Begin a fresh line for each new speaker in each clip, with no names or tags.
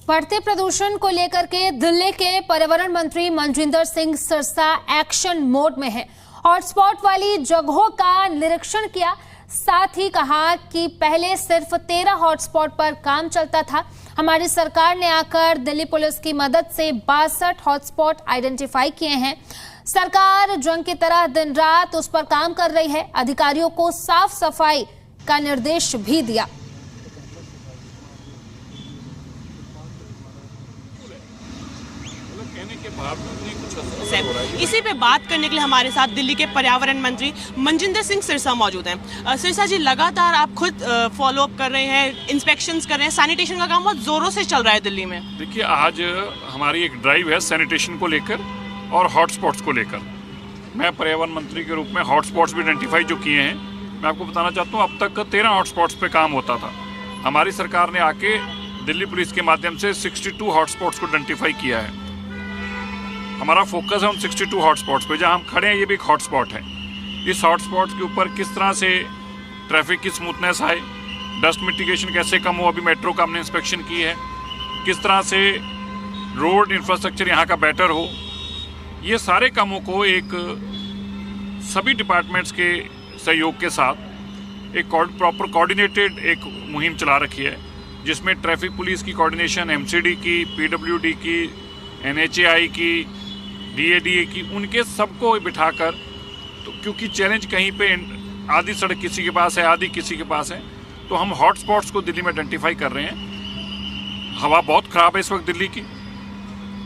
बढ़ते प्रदूषण को लेकर के दिल्ली के पर्यावरण मंत्री मनजिंदर सिंह सिरसा एक्शन मोड में है। हॉटस्पॉट वाली जगहों का निरीक्षण किया, साथ ही कहा कि पहले सिर्फ 13 हॉटस्पॉट पर काम चलता था। हमारी सरकार ने आकर दिल्ली पुलिस की मदद से 62 हॉटस्पॉट आइडेंटिफाई किए हैं। सरकार जंग की तरह दिन रात उस पर काम कर रही है। अधिकारियों को साफ सफाई का निर्देश भी दिया।
इसी पे बात करने के लिए हमारे साथ दिल्ली के पर्यावरण मंत्री मनजिंदर सिंह सिरसा मौजूद हैं। सिरसा जी, लगातार आप खुद फॉलो अप कर रहे हैं, इंस्पेक्शंस कर रहे हैं, सैनिटेशन का काम बहुत जोरों से चल रहा है दिल्ली में।
देखिए, आज हमारी एक ड्राइव है सैनिटेशन को लेकर और हॉटस्पॉट्स को लेकर। मैं पर्यावरण मंत्री के रूप में हॉटस्पॉट्स भी आइडेंटिफाई जो किए हैं, मैं आपको बताना चाहता हूँ अब तक 13 हॉटस्पॉट्स पे काम होता था। हमारी सरकार ने आके दिल्ली पुलिस के माध्यम से 62 हॉटस्पॉट्स को आइडेंटिफाई किया है। हमारा फोकस है उन 62 हॉटस्पॉट्स पे। जहां हम खड़े हैं ये भी एक हॉटस्पॉट है। इस हॉटस्पॉट्स के ऊपर किस तरह से ट्रैफिक की स्मूथनेस आए, डस्ट मिटिगेशन कैसे कम हो, अभी मेट्रो का हमने इंस्पेक्शन की है, किस तरह से रोड इंफ्रास्ट्रक्चर यहाँ का बेटर हो, ये सारे कामों को एक सभी डिपार्टमेंट्स के सहयोग के साथ एक प्रॉपर कोऑर्डिनेटेड एक मुहिम चला रखी है, जिसमें ट्रैफिक पुलिस की कोऑर्डिनेशन, एमसीडी की, पीडब्ल्यूडी की, एनएचएआई की, डीएडीए की, उनके सबको बिठाकर, तो क्योंकि चैलेंज कहीं पे आधी सड़क किसी के पास है, आधी किसी के पास है, तो हम हॉटस्पॉट्स को दिल्ली में आइडेंटिफाई कर रहे हैं। हवा बहुत ख़राब है इस वक्त दिल्ली की,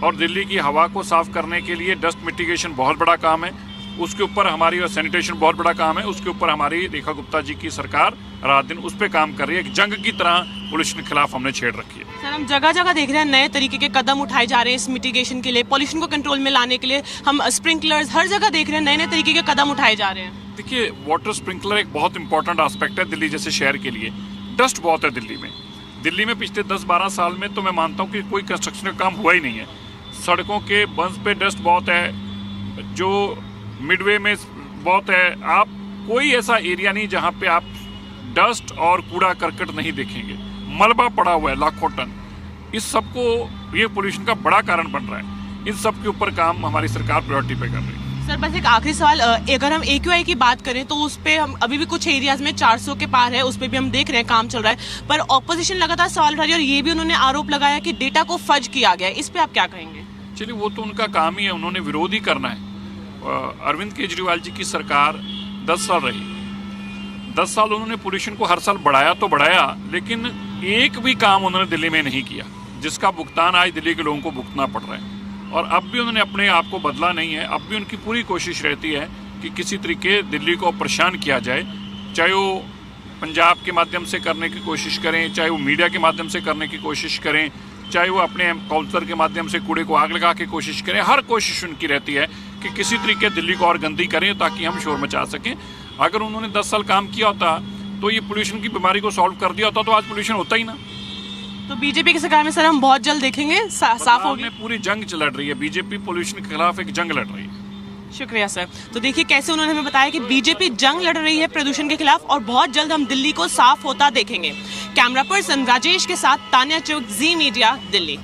और दिल्ली की हवा को साफ करने के लिए डस्ट मिटिगेशन बहुत बड़ा काम है, उसके ऊपर हमारी, और सैनिटेशन बहुत बड़ा काम है, उसके ऊपर हमारी रेखा गुप्ता जी की सरकार रात दिन उस पर काम कर रही है। एक जंग की तरह पोल्यूशन के खिलाफ हमने छेड़ रखी है।
सर, हम जगह जगह देख रहे हैं नए तरीके के कदम उठाए जा रहे हैं इस मिटिगेशन के लिए, पोल्यूशन को कंट्रोल में लाने के लिए। हम स्प्रिंकलर्स हर जगह देख रहे हैं, नए नए तरीके के कदम उठाए जा रहे हैं।
देखिए, वाटर स्प्रिंकलर एक बहुत इंपॉर्टेंट एस्पेक्ट है दिल्ली जैसे शहर के लिए। डस्ट बहुत है दिल्ली में। दिल्ली में पिछले 10-12 साल में तो मैं मानता हूँ कि कोई कंस्ट्रक्शन का काम हुआ ही नहीं है। सड़कों के बंस पे डस्ट बहुत है, जो मिडवे में बहुत है। आप कोई ऐसा एरिया नहीं जहाँ पे आप डस्ट और कूड़ा करकट नहीं देखेंगे। मलबा पड़ा हुआ है लाखों टन। इस सब को, ये पोल्यूशन का बड़ा कारण बन रहा है। इन सब के ऊपर काम हमारी सरकार प्रायोरिटी पे कर रही है।
सर, बस एक आखिरी सवाल, अगर हम AQI की बात करें तो उस पे हम अभी भी कुछ एरियाज में 400 के पार है, उस पे भी हम देख रहे हैं काम चल रहा है, पर ऑपोजिशन लगातार सवाल उठा रही है और ये भी उन्होंने आरोप लगाया कि डेटा को फर्ज किया गया है। इस पे आप क्या कहेंगे?
चलिए, वो तो उनका काम ही है, उन्होंने विरोध ही करना है। अरविंद केजरीवाल जी की सरकार 10 साल रही। 10 साल उन्होंने पोल्यूशन को हर साल बढ़ाया तो बढ़ाया, लेकिन एक भी काम उन्होंने दिल्ली में नहीं किया, जिसका भुगतान आज दिल्ली के लोगों को भुगतना पड़ रहा है। और अब भी उन्होंने अपने आप को बदला नहीं है। अब भी उनकी पूरी कोशिश रहती है कि किसी तरीके दिल्ली को परेशान किया जाए, चाहे वो पंजाब के माध्यम से करने की कोशिश करें, चाहे वो मीडिया के माध्यम से करने की कोशिश करें, चाहे वो अपने काउंसलर के माध्यम से कूड़े को आग लगा के कोशिश करें। हर कोशिश उनकी रहती है कि किसी तरीके दिल्ली को और गंदी करें ताकि हम शोर मचा सकें। अगर उन्होंने 10 साल काम किया होता तो ये पोल्यूशन की बीमारी को सॉल्व कर दिया होता तो आज पोल्यूशन होता ही ना।
तो बीजेपी की सरकार में सर हम बहुत जल्द देखेंगे साफ होगी।
पूरी जंग लड़ रही है बीजेपी, पोल्यूशन के खिलाफ एक जंग लड़ रही है।
शुक्रिया सर। तो देखिए कैसे उन्होंने हमें बताया कि बीजेपी जंग लड़ रही है प्रदूषण के खिलाफ और बहुत जल्द हम दिल्ली को साफ होता देखेंगे। कैमरा पर्सन राजेश के साथ तान्या चौक, जी मीडिया, दिल्ली।